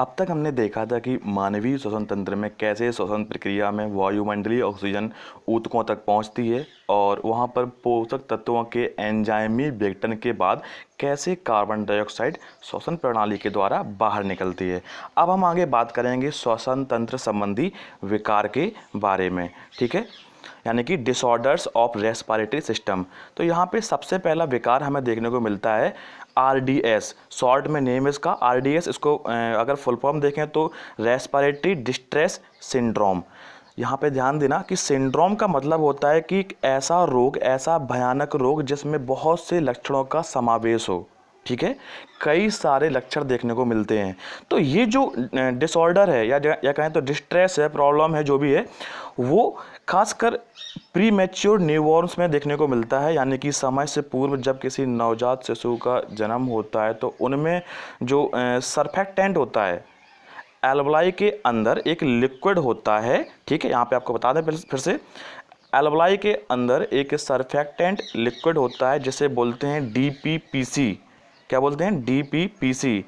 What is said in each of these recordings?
अब तक हमने देखा था कि मानवीय श्वसन तंत्र में कैसे श्वसन प्रक्रिया में वायुमंडलीय ऑक्सीजन ऊतकों तक पहुंचती है और वहां पर पोषक तत्वों के एंजाइमी विघटन के बाद कैसे कार्बन डाइऑक्साइड श्वसन प्रणाली के द्वारा बाहर निकलती है। अब हम आगे बात करेंगे श्वसन तंत्र संबंधी विकार के बारे में, ठीक है, यानी कि डिसऑर्डर्स ऑफ रेस्पिरेटरी सिस्टम। तो यहाँ पे सबसे पहला विकार हमें देखने को मिलता है आरडीएस, शॉर्ट में नेम इसका आरडीएस। इसको अगर फुल फॉर्म देखें तो रेस्पिरेटरी डिस्ट्रेस सिंड्रोम। यहाँ पे ध्यान देना कि सिंड्रोम का मतलब होता है कि एक ऐसा रोग, ऐसा भयानक रोग जिसमें बहुत से लक्षणों का समावेश हो, ठीक है, कई सारे लक्षण देखने को मिलते हैं। तो ये जो डिसऑर्डर है या कहें तो डिस्ट्रेस है, प्रॉब्लम है, जो भी है, वो खासकर प्री मैच्योर न्यूबॉर्न्स में देखने को मिलता है, यानी कि समय से पूर्व जब किसी नवजात शिशु का जन्म होता है तो उनमें जो सरफेक्टेंट होता है, एल्वलाई के अंदर एक लिक्विड होता है, ठीक है, यहाँ पे आपको बता दें फिर से, एल्वलाई के अंदर एक सरफेक्टेंट लिक्विड होता है जिसे बोलते हैं डीपीपीसी। क्या बोलते हैं? डीपीपीसी।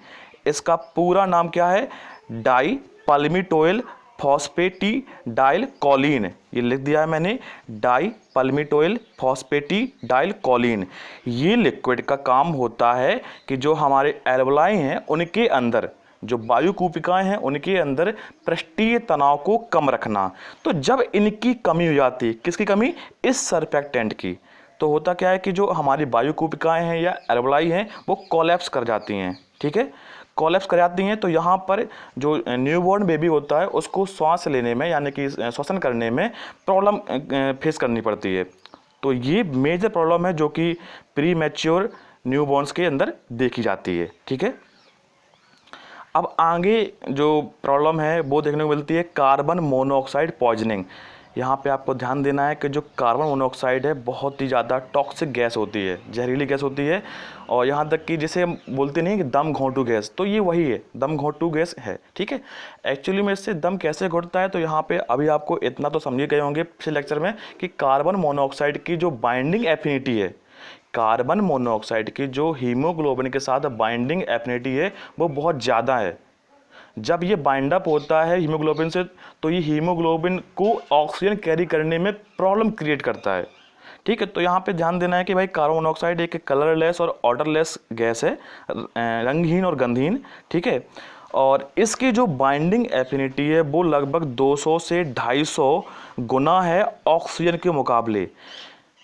इसका पूरा नाम क्या है? Di palmitoyl phosphatidyl choline. ये लिख दिया है मैंने, डाई पल्मिटोइल फॉस्फेटिडाइल कोलिन। ये लिक्विड का काम होता है कि जो हमारे एल्वलाई हैं उनके अंदर, जो वायु कूपिकाएं हैं उनके अंदर पृष्ठीय तनाव को कम रखना। तो जब इनकी कमी हो जाती है, किसकी कमी? इस सरफेक्टेंट की, तो होता क्या है कि जो हमारी वायु कूपिकाएं हैं या एल्वलाई हैं वो कोलैप्स कर जाती हैं, ठीक है, कोलैप्स कर जाती हैं। तो यहाँ पर जो न्यूबॉर्न बेबी होता है उसको श्वास लेने में, यानी कि श्वसन करने में प्रॉब्लम फेस करनी पड़ती है। तो ये मेजर प्रॉब्लम है जो कि प्री मैच्योर न्यूबॉर्न्स के अंदर देखी जाती है, ठीक है। अब आगे जो प्रॉब्लम है वो देखने को मिलती है कार्बन मोनोऑक्साइड पॉइजनिंग। यहाँ पे आपको ध्यान देना है कि जो कार्बन मोनोऑक्साइड है बहुत ही ज़्यादा टॉक्सिक गैस होती है, जहरीली गैस होती है, और यहाँ तक कि जिसे हम बोलते नहीं कि दम घोंटू गैस, तो ये वही है, दम घोंटू गैस है, ठीक है। एक्चुअली में इससे दम कैसे घुटता है, तो यहाँ पे अभी आपको इतना तो समझ गए होंगे पिछले लेक्चर में कि कार्बन मोनोऑक्साइड की जो बाइंडिंग एफिनिटी है, कार्बन मोनोऑक्साइड की जो हीमोग्लोबिन के साथ बाइंडिंग एफिनिटी है वो बहुत ज़्यादा है। जब ये बाइंड अप होता है हीमोग्लोबिन से तो ये हीमोग्लोबिन को ऑक्सीजन कैरी करने में प्रॉब्लम क्रिएट करता है, ठीक है। तो यहाँ पे ध्यान देना है कि भाई कार्बन मोनोऑक्साइड एक कलरलेस और ऑडरलेस गैस है, रंगहीन और गंधहीन, ठीक है, और इसकी जो बाइंडिंग एफिनिटी है वो लगभग 200 से 250 गुना है ऑक्सीजन के मुकाबले।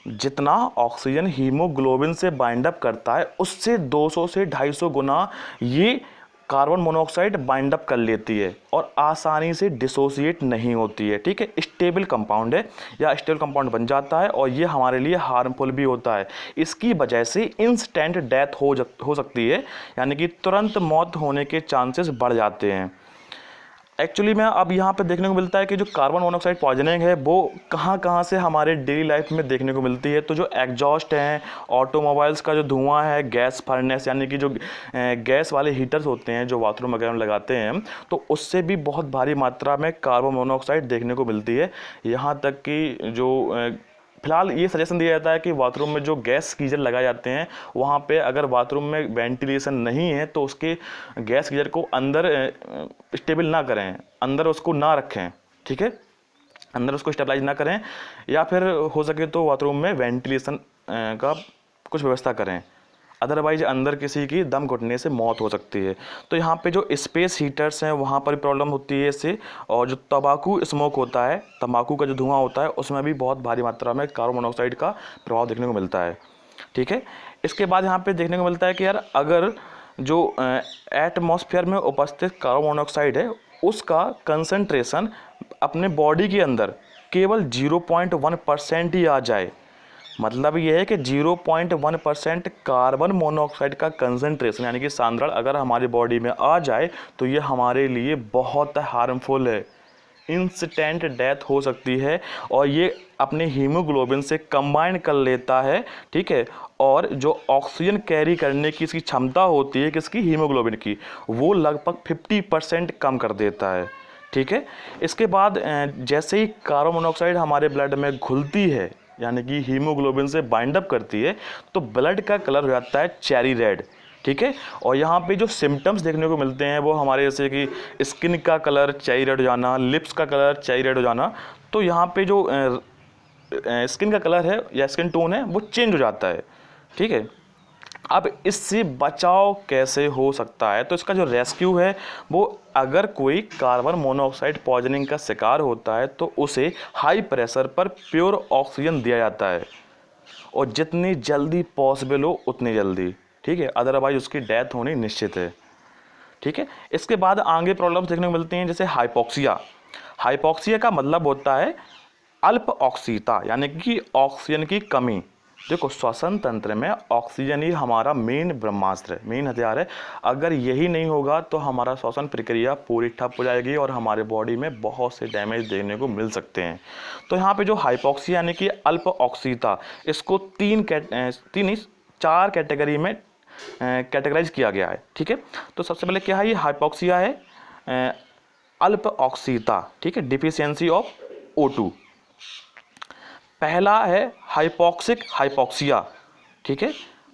जितना ऑक्सीजन हीमोग्लोबिन से बाइंड अप करता है उससे 200 से 250 गुना ये कार्बन मोनोऑक्साइड बाइंड अप कर लेती है और आसानी से डिसोसिएट नहीं होती है, ठीक है। स्टेबल कंपाउंड है या स्टेबल कंपाउंड बन जाता है और ये हमारे लिए हार्मफुल भी होता है। इसकी वजह से इंस्टेंट डेथ हो सकती है, यानी कि तुरंत मौत होने के चांसेस बढ़ जाते हैं। एक्चुअली में अब यहाँ पे देखने को मिलता है कि जो कार्बन मोनोऑक्साइड पॉइजनिंग है वो कहाँ कहाँ से हमारे डेली लाइफ में देखने को मिलती है। तो जो एग्जॉस्ट हैं, ऑटोमोबाइल्स का जो धुआं है, गैस फर्नेस यानी कि जो गैस वाले हीटर्स होते हैं जो बाथरूम वगैरह में लगाते हैं, तो उससे भी बहुत भारी मात्रा में कार्बन मोनोऑक्साइड देखने को मिलती है। यहाँ तक कि जो फिलहाल ये सजेशन दिया जाता है कि बाथरूम में जो गैस गीजर लगाए जाते हैं वहाँ पे अगर बाथरूम में वेंटिलेशन नहीं है तो उसके गैस गीजर को अंदर स्टेबल ना करें, अंदर उसको ना रखें, ठीक है, अंदर उसको स्टेबलाइज ना करें, या फिर हो सके तो बाथरूम में वेंटिलेशन का कुछ व्यवस्था करें, अदरवाइज अंदर किसी की दम घुटने से मौत हो सकती है। तो यहाँ पे जो स्पेस हीटर्स हैं वहाँ पर प्रॉब्लम होती है इससे, और जो तंबाकू स्मोक होता है, तंबाकू का जो धुआं होता है उसमें भी बहुत भारी मात्रा में कार्बन मोनोऑक्साइड का प्रभाव देखने को मिलता है, ठीक है। इसके बाद यहाँ पे देखने को मिलता है कि यार अगर जो एटमॉस्फेयर में उपस्थित कार्बन मोनोऑक्साइड है उसका कंसंट्रेशन अपने बॉडी के अंदर केवल 0.1% ही आ जाए, मतलब ये है कि 0.1% कार्बन मोनोऑक्साइड का कंसंट्रेशन यानी कि सांद्रण अगर हमारी बॉडी में आ जाए तो ये हमारे लिए बहुत हार्मफुल है, इंस्टेंट डेथ हो सकती है, और ये अपने हीमोग्लोबिन से कंबाइन कर लेता है, ठीक है, और जो ऑक्सीजन कैरी करने की इसकी क्षमता होती है किसकी? हीमोग्लोबिन की, वो लगभग 50% कम कर देता है, ठीक है। इसके बाद जैसे ही कार्बन मोनोऑक्साइड हमारे ब्लड में घुलती है यानी कि हीमोग्लोबिन से बाइंड अप करती है तो ब्लड का कलर हो जाता है चेरी रेड, ठीक है। और यहाँ पे जो सिम्टम्स देखने को मिलते हैं वो हमारे जैसे कि स्किन का कलर चेरी रेड हो जाना, लिप्स का कलर चेरी रेड हो जाना। तो यहाँ पे जो स्किन का कलर है या स्किन टोन है वो चेंज हो जाता है, ठीक है। अब इससे बचाव कैसे हो सकता है, तो इसका जो रेस्क्यू है वो, अगर कोई कार्बन मोनोऑक्साइड पॉइजनिंग का शिकार होता है तो उसे हाई प्रेशर पर प्योर ऑक्सीजन दिया जाता है, और जितनी जल्दी पॉसिबल हो उतनी जल्दी, ठीक है, अदरवाइज उसकी डेथ होनी निश्चित है, ठीक है। इसके बाद आगे प्रॉब्लम्स देखने को मिलती हैं जैसे हाइपोक्सिया। हाइपोक्सिया का मतलब होता है अल्प ऑक्सीजता, यानी कि ऑक्सीजन की कमी। देखो, श्वसन तंत्र में ऑक्सीजन ही हमारा मेन ब्रह्मास्त्र है, मेन हथियार है। अगर यही नहीं होगा तो हमारा श्वसन प्रक्रिया पूरी ठप हो जाएगी और हमारे बॉडी में बहुत से डैमेज देखने को मिल सकते हैं। तो यहाँ पे जो हाइपोक्सिया यानी कि अल्प ऑक्सीजता, इसको चार कैटेगरी में कैटेगराइज किया गया है, ठीक है। तो सबसे पहले क्या है, ये हाइपोक्सिया है, अल्प ऑक्सीजता, ठीक है, डिफिशियंसी ऑफ O2। पहला है हाइपोक्सिक हाइपोक्सिया, ठीक है,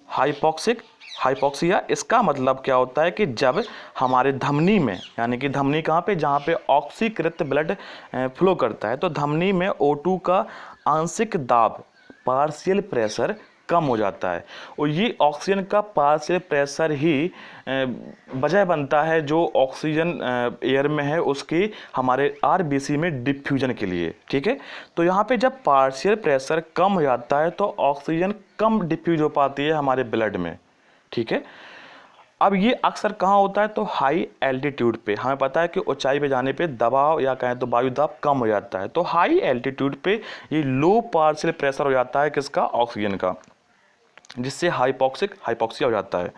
हाइपोक्सिक हाइपोक्सिया। इसका मतलब क्या होता है कि जब हमारे धमनी में, यानी कि धमनी कहाँ पे, जहाँ पे ऑक्सीकृत ब्लड फ्लो करता है, तो धमनी में O2 का आंशिक दाब, पार्शियल प्रेशर कम हो जाता है, और ये ऑक्सीजन का पार्शियल प्रेशर ही वजह बनता है जो ऑक्सीजन एयर में है उसकी हमारे आरबीसी में डिफ्यूजन के लिए, ठीक है। तो यहाँ पे जब पार्शियल प्रेशर कम हो जाता है तो ऑक्सीजन कम डिफ्यूज हो पाती है हमारे ब्लड में, ठीक है। अब ये अक्सर कहाँ होता है, तो हाई एल्टीट्यूड पे। हमें पता है कि ऊंचाई पे जाने पे दबाव या कहें तो वायु दाब कम हो जाता है, तो हाई एल्टीट्यूड पे ये लो पार्शियल प्रेशर हो जाता है किसका, ऑक्सीजन का, जिससे हाइपोक्सिक हाइपोक्सिया हो जाता है।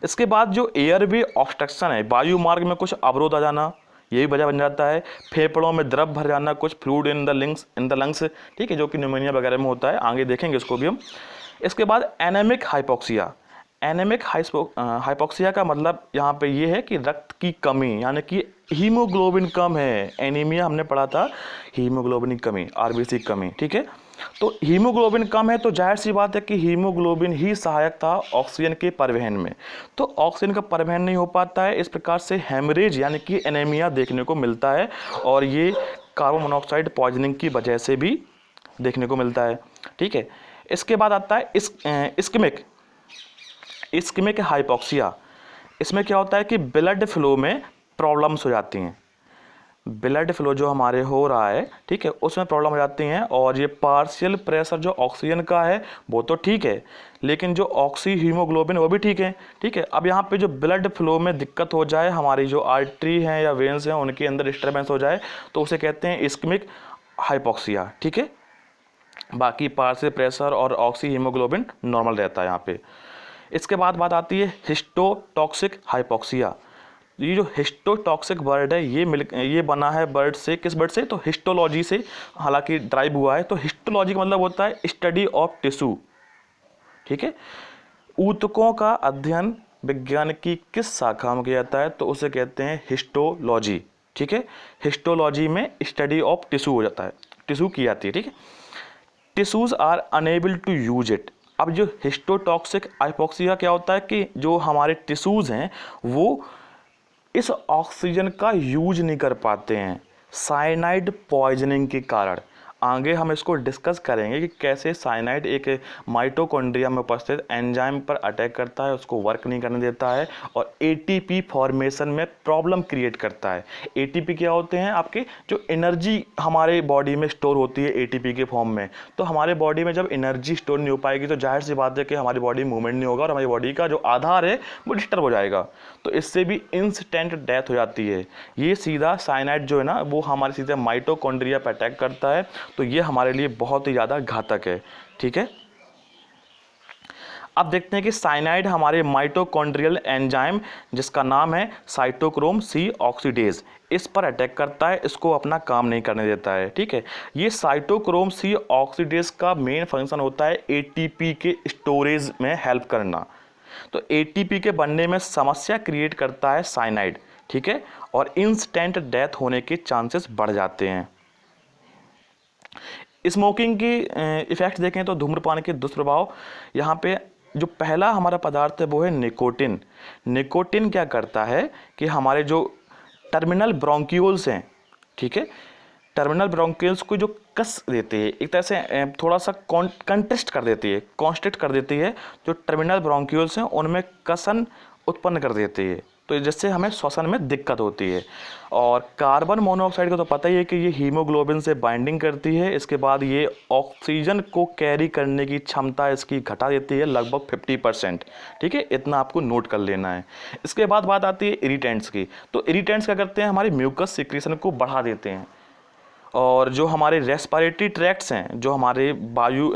इसके बाद जो एयरवे ऑब्स्ट्रक्शन है, वायु मार्ग में कुछ अवरोध आ जाना, यही वजह बन जाता है। फेफड़ों में द्रव भर जाना, कुछ फ्लूइड इन द लंग्स, ठीक है, जो कि न्यूमोनिया वगैरह में होता है, आगे देखेंगे इसको भी हम। इसके बाद एनेमिक हाइपोक्सिया। एनेमिक हाइपोक्सिया का मतलब यहाँ पे ये है कि रक्त की कमी, यानी कि हीमोग्लोबिन कम है, एनीमिया हमने पढ़ा था, हीमोग्लोबिन की कमी, आरबीसी की कमी, ठीक है। तो हीमोग्लोबिन कम है तो जाहिर सी बात है कि हीमोग्लोबिन ही सहायक था ऑक्सीजन के परिवहन में, तो ऑक्सीजन का परिवहन नहीं हो पाता है, इस प्रकार से हेमरेज यानी कि एनीमिया देखने को मिलता है, और ये कार्बन मोनोऑक्साइड पॉइजनिंग की वजह से भी देखने को मिलता है, ठीक है। इसके बाद आता है इस्केमिक हाइपोक्सिया। इसमें क्या होता है कि ब्लड फ्लो में प्रॉब्लम्स हो जाती हैं, ब्लड फ्लो जो हमारे हो रहा है, ठीक है, उसमें प्रॉब्लम हो जाती हैं, और ये पार्शियल प्रेशर जो ऑक्सीजन का है वो तो ठीक है, लेकिन जो ऑक्सी हीमोग्लोबिन वो भी ठीक है, ठीक है। अब यहाँ पे जो ब्लड फ्लो में दिक्कत हो जाए, हमारी जो आर्टरी हैं या वेन्स हैं उनके अंदर डिस्टर्बेंस हो जाए, तो उसे कहते हैं इस्केमिक हाइपोक्सिया, ठीक है। बाकी पार्शियल प्रेशर और ऑक्सी हीमोग्लोबिन नॉर्मल रहता है यहाँ पे। इसके बाद बात आती है हिस्टोटॉक्सिक हाइपोक्सिया। ये जो हिस्टोटॉक्सिक वर्ड है ये बना है बर्ड से, किस बर्ड से, तो हिस्टोलॉजी से हालांकि ड्राइव हुआ है। तो हिस्टोलॉजी का मतलब होता है स्टडी ऑफ टिश्यू, ठीक है। ऊतकों का अध्ययन विज्ञान की किस शाखा में किया जाता है, तो उसे कहते हैं हिस्टोलॉजी, ठीक है। हिस्टोलॉजी में स्टडी ऑफ टिश्यू हो जाता है, टिश्यू की जाती है, ठीक है। Tissues are unable to use it. अब जो हिस्टोटॉक्सिक हाइपोक्सिया क्या होता है कि जो हमारे टिश्यूज हैं वो इस ऑक्सीजन का यूज नहीं कर पाते हैं साइनाइड पॉइजनिंग के कारण। आगे हम इसको डिस्कस करेंगे कि कैसे साइनाइड एक माइटोकॉन्ड्रिया में उपस्थित एंजाइम पर अटैक करता है, उसको वर्क नहीं करने देता है और एटीपी फॉर्मेशन में प्रॉब्लम क्रिएट करता है। एटीपी क्या होते हैं, आपके जो एनर्जी हमारे बॉडी में स्टोर होती है एटीपी के फॉर्म में, तो हमारे बॉडी में जब एनर्जी स्टोर नहीं हो पाएगी तो जाहिर सी बात है कि हमारी बॉडी मूवमेंट नहीं होगा और हमारी बॉडी का जो आधार है वो डिस्टर्ब हो जाएगा, तो इससे भी इंस्टेंट डेथ हो जाती है। ये सीधा साइनाइड जो है ना वो हमारे सीधे माइटोकॉन्ड्रिया पर अटैक करता है, तो ये हमारे लिए बहुत ही ज़्यादा घातक है, ठीक है। अब देखते हैं कि साइनाइड हमारे माइटोकॉन्ड्रियल एंजाइम जिसका नाम है साइटोक्रोम सी ऑक्सीडेज, इस पर अटैक करता है, इसको अपना काम नहीं करने देता है, ठीक है। ये साइटोक्रोम सी ऑक्सीडेज का मेन फंक्शन होता है एटीपी के स्टोरेज में हेल्प करना, तो एटीपी के बनने में समस्या क्रिएट करता है साइनाइड, ठीक है, और इंस्टेंट डेथ होने के चांसेस बढ़ जाते हैं। स्मोकिंग की इफ़ेक्ट देखें तो धूम्रपान के दुष्प्रभाव, यहाँ पे जो पहला हमारा पदार्थ है वो है निकोटिन। निकोटिन क्या करता है कि हमारे जो टर्मिनल ब्रोंक्यूल्स हैं, ठीक है, टर्मिनल ब्रोंक्यूल्स को जो कस देती है, एक तरह से थोड़ा सा कंट्रिस्ट कर देती है, कॉन्स्ट्रिक्ट कर देती है, जो टर्मिनल ब्रोंक्यूल्स हैं उनमें कसन उत्पन्न कर देती है, तो जिससे हमें श्वसन में दिक्कत होती है। और कार्बन मोनोऑक्साइड का तो पता ही है कि ये हीमोग्लोबिन से बाइंडिंग करती है, इसके बाद ये ऑक्सीजन को कैरी करने की क्षमता इसकी घटा देती है लगभग 50%, ठीक है, इतना आपको नोट कर लेना है। इसके बाद बात आती है इरिटेंट्स की। तो इरिटेंट्स क्या करते हैं, हमारे म्यूकस सिक्रीशन को बढ़ा देते हैं, और जो हमारे रेस्पिरेटरी ट्रैक्ट्स हैं, जो हमारे वायु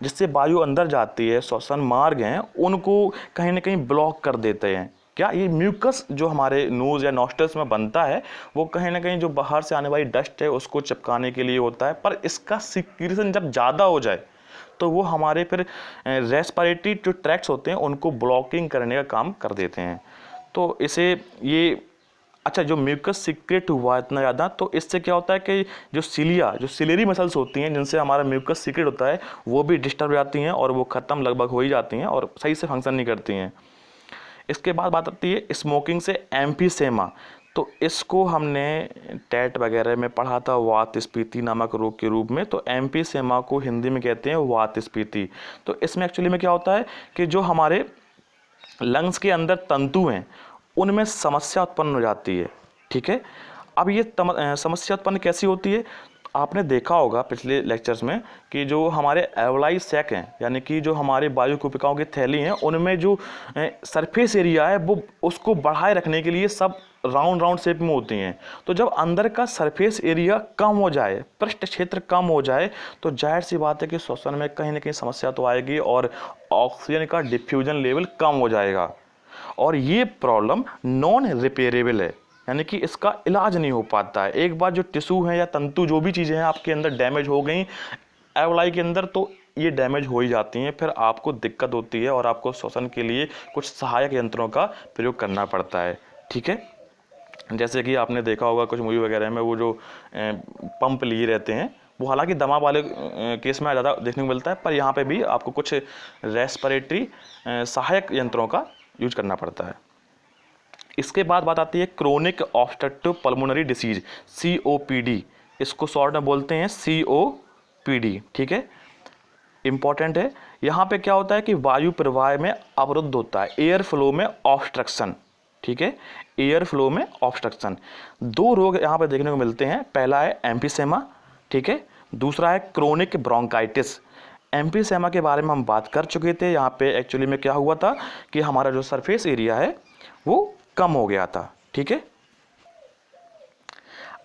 जिससे वायु अंदर जाती है, श्वसन मार्ग हैं, उनको कहीं ना कहीं ब्लॉक कर देते हैं। क्या ये म्यूकस जो हमारे नोज़ या नॉस्ट्रल्स में बनता है वो कहीं ना कहीं जो बाहर से आने वाली डस्ट है उसको चिपकाने के लिए होता है, पर इसका सिक्रीशन जब ज़्यादा हो जाए तो वो हमारे फिर रेस्पिरेटरी जो ट्रैक्ट्स होते हैं उनको ब्लॉकिंग करने का काम कर देते हैं। तो इसे ये अच्छा, जो म्यूकस सीक्रेट हुआ इतना ज़्यादा, तो इससे क्या होता है कि जो सिलेरी मसल्स होती हैं जिनसे हमारा म्यूकस सीक्रेट होता है वो भी डिस्टर्ब हो जाती हैं और वो ख़त्म लगभग हो ही जाती हैं और सही से फंक्शन नहीं करती हैं। इसके बाद बात आती है स्मोकिंग से एम्फीसेमा। तो इसको हमने टेट वगैरह में पढ़ा था वातस्फीति नामक रोग के रूप में। तो एम्फीसेमा को हिंदी में कहते हैं वातस्फीति। तो इसमें एक्चुअली में क्या होता है कि जो हमारे लंग्स के अंदर तंतु हैं उनमें समस्या उत्पन्न हो जाती है, ठीक है। अब ये समस्या उत्पन्न कैसी होती है, आपने देखा होगा पिछले लेक्चर्स में कि जो हमारे एल्वोलाई सैक हैं, यानी कि जो हमारे वायु कुपिकाओं की थैली हैं, उनमें जो सरफेस एरिया है वो उसको बढ़ाए रखने के लिए सब राउंड शेप में होती हैं। तो जब अंदर का सरफेस एरिया कम हो जाए, पृष्ठ क्षेत्र कम हो जाए, तो जाहिर सी बात है कि श्वसन में कहीं ना कहीं समस्या तो आएगी और ऑक्सीजन का डिफ्यूजन लेवल कम हो जाएगा, और ये प्रॉब्लम नॉन रिपेरेबल है, यानी कि इसका इलाज नहीं हो पाता है। एक बार जो टिश्यू है या तंतु जो भी चीज़ें हैं आपके अंदर डैमेज हो गई एल्वोलाई के अंदर, तो ये डैमेज हो ही जाती हैं, फिर आपको दिक्कत होती है और आपको श्वसन के लिए कुछ सहायक यंत्रों का प्रयोग करना पड़ता है, ठीक है। जैसे कि आपने देखा होगा कुछ मूवी वगैरह में वो जो पंप लिए रहते हैं, वो हालांकि दमा वाले केस में ज़्यादा देखने को मिलता है, पर यहाँ पे भी आपको कुछ रेस्पिरेटरी सहायक यंत्रों का यूज करना पड़ता है। इसके बाद बात आती है chronic obstructive pulmonary disease, COPD। इसको शॉर्ट में बोलते हैं COPD, ठीक है, इंपॉर्टेंट है। यहाँ पे क्या होता है कि वायु प्रवाह में अवरुद्ध होता है, एयर फ्लो में ऑब्स्ट्रक्शन, ठीक है, एयर फ्लो में ऑब्स्ट्रक्शन। दो रोग यहाँ पे देखने को मिलते हैं, पहला है एम्फीसेमा, ठीक है, दूसरा है क्रोनिक ब्रोंकाइटिस। एम्फीसेमा के बारे में हम बात कर चुके थे। यहाँ पे एक्चुअली में क्या हुआ था कि हमारा जो सरफेस एरिया है वो कम हो गया था, ठीक है।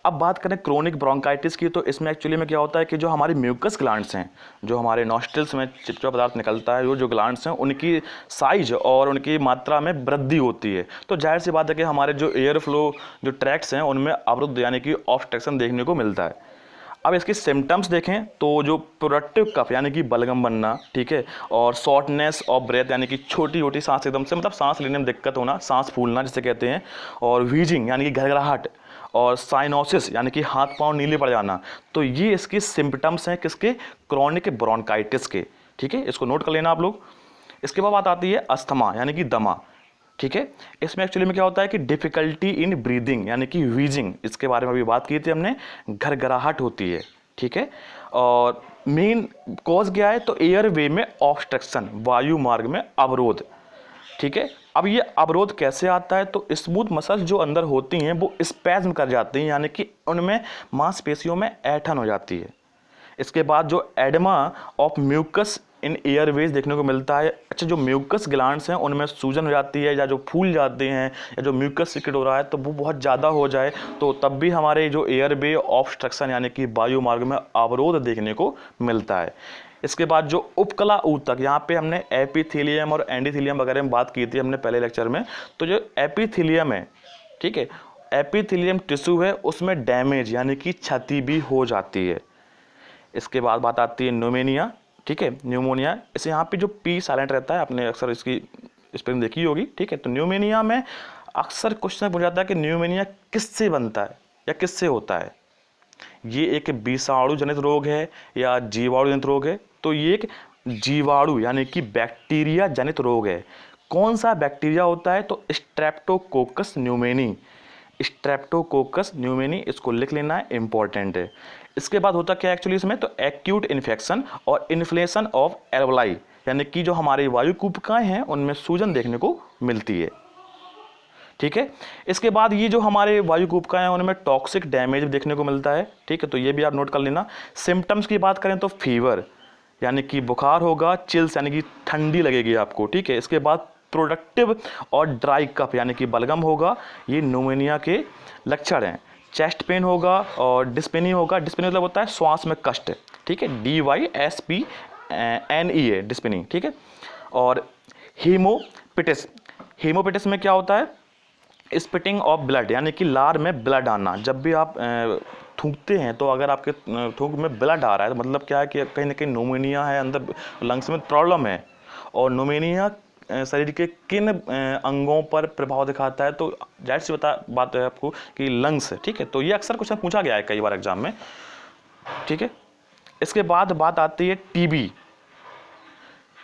अब बात करें क्रोनिक ब्रोंकाइटिस की, तो इसमें एक्चुअली में क्या होता है कि जो हमारी म्यूकस ग्लैंड्स हैं, जो हमारे नॉस्ट्रल्स में चिपचिपा पदार्थ निकलता है, वो जो ग्लैंड्स हैं उनकी साइज और उनकी मात्रा में वृद्धि होती है। तो जाहिर सी बात है कि हमारे जो एयर फ्लो जो ट्रैक्ट्स हैं उनमें अवरुद्ध यानी कि ऑब्स्ट्रक्शन देखने को मिलता है। अब इसके सिम्टम्स देखें तो जो प्रोडक्टिव कफ यानी कि बलगम बनना, ठीक है, और शॉर्टनेस ऑफ ब्रेथ यानी कि छोटी छोटी सांस एकदम से, मतलब सांस लेने में दिक्कत होना, सांस फूलना जिसे कहते हैं, और व्हीजिंग यानी कि घरघराहट, और साइनोसिस यानी कि हाथ पांव नीले पड़ जाना। तो ये इसके सिम्टम्स हैं किसके, क्रोनिक ब्रोंकाइटिस के, ठीक है, इसको नोट कर लेना आप लोग। इसके बाद बात आती है अस्थमा यानी कि दमा, ठीक है। इसमें एक्चुअली में क्या होता है कि डिफिकल्टी इन ब्रीदिंग यानी कि व्हीजिंग, इसके बारे में अभी बात की थी हमने, घरघराहट होती है, ठीक है। और मेन कॉज क्या है, तो एयर वे में ऑब्स्ट्रक्शन, वायु मार्ग में अवरोध, ठीक है। अब ये अवरोध कैसे आता है, तो स्मूथ मसल्स जो अंदर होती हैं वो स्पैज्म कर जाती हैं, यानी कि उनमें मांसपेशियों में ऐंठन हो जाती है। इसके बाद जो एडमा ऑफ म्यूकस इन एयरवेज देखने को मिलता है। अच्छा, जो म्यूकस ग्लैंड्स हैं उनमें सूजन हो जाती है, या जो फूल जाते हैं, या जो म्यूकस सीक्रेट हो रहा है तो वो बहुत ज़्यादा हो जाए, तो तब भी हमारे जो एयरवे ऑब्स्ट्रक्शन यानी कि वायु मार्ग में अवरोध देखने को मिलता है। इसके बाद जो उपकला ऊतक, यहाँ पे हमने एपिथेलियम और एंडोथेलियम वगैरह में बात की थी हमने पहले लेक्चर में। तो जो एपिथेलियम है, ठीक है, एपिथेलियम टिश्यू है, उसमें डैमेज यानी कि क्षति भी हो जाती है। इसके बाद बात आती है न्यूमोनिया, ठीक है, न्यूमोनिया, इसे यहाँ पे जो पी साइलेंट रहता है, आपने अक्सर इसकी स्पेलिंग देखी होगी, ठीक है। तो न्यूमोनिया में अक्सर क्वेश्चन पूछा जाता है कि न्यूमोनिया किससे बनता है या किससे होता है। ये एक विषाणु जनित रोग है या जीवाणु जनित रोग है। तो ये एक जीवाणु यानी कि बैक्टीरिया जनित रोग है। कौन सा बैक्टीरिया होता है? तो स्ट्रेप्टोकोकस न्यूमोनी, स्ट्रेप्टोकोकस न्यूमोनी, इसको लिख लेना है, इंपॉर्टेंट है। इसके बाद होता क्या एक्चुअली इसमें? तो एक्यूट इन्फेक्शन और इन्फ्लेशन ऑफ एल्वलाई, यानी कि जो हमारी वायु कूपिकाएं हैं उनमें सूजन देखने को मिलती है। ठीक है, इसके बाद ये जो हमारे वायु कूपिकाएं हैं उनमें टॉक्सिक डैमेज देखने को मिलता है। ठीक है, तो ये भी आप नोट कर लेना। सिम्टम्स की बात करें तो फीवर यानी कि बुखार होगा, चिल्स यानी कि ठंडी लगेगी आपको। ठीक है, इसके बाद प्रोडक्टिव और ड्राई कफ यानी कि बलगम होगा, ये न्यूमोनिया के लक्षण हैं। चेस्ट पेन होगा और डिस्पेनी होगा। डिस्पेनी मतलब होता है श्वास में कष्ट। ठीक है, DYSPNE डिस्पेनी। ठीक है, और हीमोपिटिस, हीमोपिटिस में क्या होता है? स्पिटिंग ऑफ ब्लड यानी कि लार में ब्लड आना। जब भी आप थूकते हैं तो अगर आपके थूक में ब्लड आ रहा है तो मतलब क्या है कि कहीं ना कहीं न्यूमोनिया है, अंदर लंग्स में प्रॉब्लम है। और न्यूमोनिया शरीर के किन अंगों पर प्रभाव दिखाता है? तो जाहिर सी बात है आपको कि लंग्स है। ठीक है, तो ये अक्सर क्वेश्चन पूछा गया है कई बार एग्जाम में। ठीक है, इसके बाद बात आती है टीबी,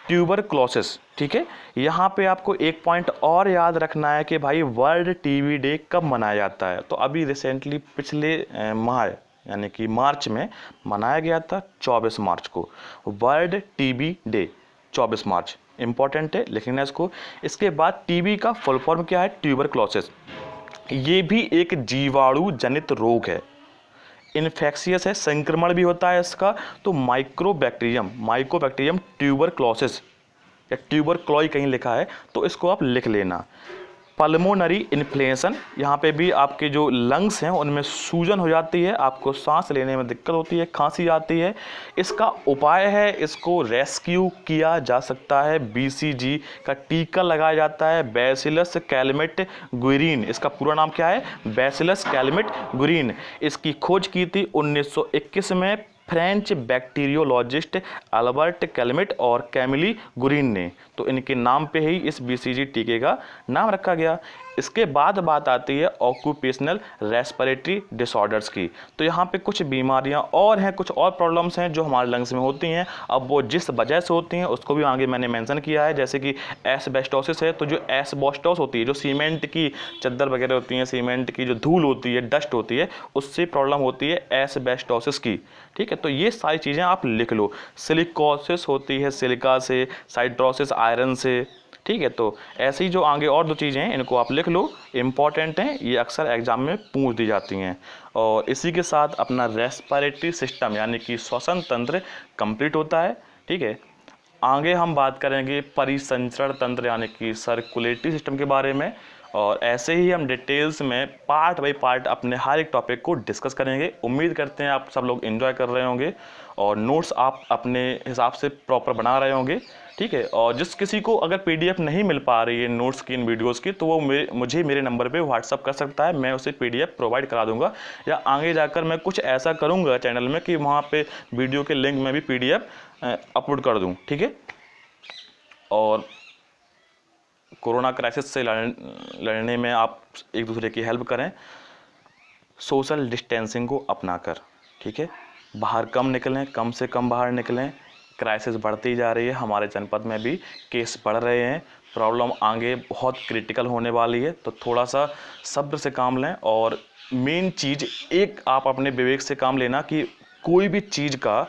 ट्यूबरक्लोसिस। ठीक है, यहाँ पे आपको एक पॉइंट और याद रखना है कि भाई वर्ल्ड टीबी डे कब मनाया जाता है? तो अभी रिसेंटली पिछले माह यानी कि मार्च में मनाया गया था, 24 मार्च को वर्ल्ड टीबी डे, 24 मार्च इंपॉर्टेंट है, लिखना इसको। इसके बाद टीबी का फुल फॉर्म क्या है? ट्यूबरक्लोसिस। ये भी एक जीवाणु जनित रोग है, इन्फेक्शियस है, संक्रमण भी होता है इसका। तो माइकोबैक्टीरियम ट्यूबरक्लोसिस या ट्यूबरक्लॉई कहीं लिखा है तो इसको आप लिख लेना। पल्मोनरी इन्फ्लेशन, यहाँ पे भी आपके जो लंग्स हैं उनमें सूजन हो जाती है, आपको सांस लेने में दिक्कत होती है, खांसी आती है। इसका उपाय है, इसको रेस्क्यू किया जा सकता है, BCG का टीका लगाया जाता है, बैसिलस कैलमेट गुइरीन। इसका पूरा नाम क्या है? Bacillus Calmette Guerin. इसकी खोज की थी 1921 में फ्रेंच बैक्टीरियोलॉजिस्ट अल्बर्ट कैलमेट और कैमिली गुरीन ने। तो इनके नाम पे ही इस BCG टीके का नाम रखा गया। इसके बाद बात आती है ऑक्यूपेशनल रेस्पिरेटरी डिसऑर्डर्स की। तो यहाँ पे कुछ बीमारियाँ और हैं, कुछ और प्रॉब्लम्स हैं जो हमारे लंग्स में होती हैं। अब वो जिस वजह से होती हैं उसको भी आगे मैंने मेंशन किया है, जैसे कि एस्बेस्टोसिस है। तो जो एस्बेस्टोस होती है, जो सीमेंट की चद्दर वगैरह होती हैं, सीमेंट की जो धूल होती है, डस्ट होती है, उससे प्रॉब्लम होती है एस्बेस्टोसिस की। ठीक है, तो ये सारी चीज़ें आप लिख लो। सिलिकोसिस होती है सिलिका से, साइट्रोसिस आयरन से। ठीक है, तो ऐसी जो आगे और दो चीज़ें हैं इनको आप लिख लो, इंपॉर्टेंट हैं, ये अक्सर एग्जाम में पूछ दी जाती हैं। और इसी के साथ अपना रेस्पिरेटरी सिस्टम यानी कि श्वसन तंत्र कंप्लीट होता है। ठीक है, आगे हम बात करेंगे परिसंचरण तंत्र यानी कि सर्कुलेटरी सिस्टम के बारे में। और ऐसे ही हम डिटेल्स में पार्ट बाय पार्ट अपने हर एक टॉपिक को डिस्कस करेंगे। उम्मीद करते हैं आप सब लोग एंजॉय कर रहे होंगे और नोट्स आप अपने हिसाब से प्रॉपर बना रहे होंगे। ठीक है, और जिस किसी को अगर PDF नहीं मिल पा रही है नोट्स की, इन वीडियोज़ की, तो वो मुझे मेरे नंबर पे व्हाट्सअप कर सकता है, मैं उसे PDF प्रोवाइड करा दूंगा। या आगे जाकर मैं कुछ ऐसा करूंगा चैनल में कि वहाँ पे वीडियो के लिंक में भी PDF अपलोड कर दूँ। ठीक है, और कोरोना क्राइसिस से लड़ने में आप एक दूसरे की हेल्प करें, सोशल डिस्टेंसिंग को अपनाकर। ठीक है, बाहर कम निकलें, कम से कम बाहर निकलें। क्राइसिस बढ़ती जा रही है, हमारे जनपद में भी केस बढ़ रहे हैं, प्रॉब्लम आगे बहुत क्रिटिकल होने वाली है। तो थोड़ा सा सब्र से काम लें। और मेन चीज़ एक आप अपने विवेक से काम लेना कि कोई भी चीज़ का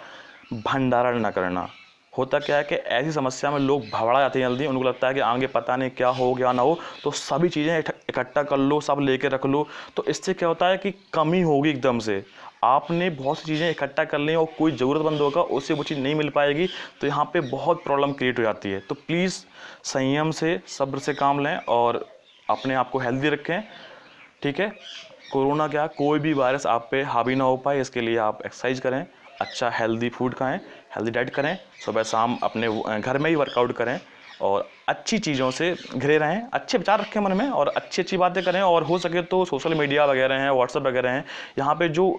भंडारण न करना। होता क्या है कि ऐसी समस्या में लोग घबरा जाते हैं जल्दी, उनको लगता है कि आगे पता नहीं क्या हो क्या ना हो, तो सभी चीज़ें इकट्ठा कर लो, सब लेके रख लो। तो इससे क्या होता है कि कमी होगी एकदम से। आपने बहुत सी चीज़ें इकट्ठा कर ली और कोई ज़रूरतमंद होगा उससे वो चीज़ नहीं मिल पाएगी, तो यहाँ पे बहुत प्रॉब्लम क्रिएट हो जाती है। तो प्लीज़ संयम से, सब्र से काम लें और अपने आप को हेल्दी रखें। ठीक है, कोरोना क्या, कोई भी वायरस आप पे हावी ना हो पाए, इसके लिए आप एक्सरसाइज करें, अच्छा हेल्दी फूड खाएं, हेल्दी डाइट करें, सुबह शाम अपने घर में ही वर्कआउट करें और अच्छी चीज़ों से घिरे रहें, अच्छे विचार रखें मन में और अच्छी अच्छी बातें करें। और हो सके तो सोशल मीडिया वगैरह हैं, व्हाट्सएप वगैरह हैं, यहाँ पे जो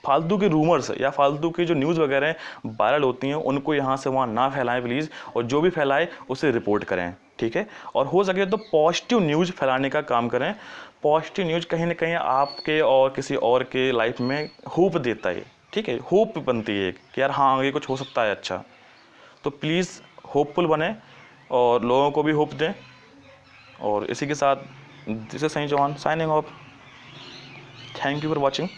फालतू के रूमर्स या फालतू की जो न्यूज़ वगैरह वायरल होती हैं उनको यहाँ से वहाँ ना फैलाएं प्लीज़, और जो भी फैलाए उसे रिपोर्ट करें। ठीक है, और हो सके तो पॉजिटिव न्यूज़ फैलाने का काम करें। पॉजिटिव न्यूज़ कहीं ना कहीं आपके और किसी और के लाइफ में होप देता है। ठीक है, होप बनती है कि यार हाँ आगे कुछ हो सकता है अच्छा। तो प्लीज़ होपफुल बने और लोगों को भी होप दें। और इसी के साथ this is Sunny Chauhan signing off. Thank you for watching.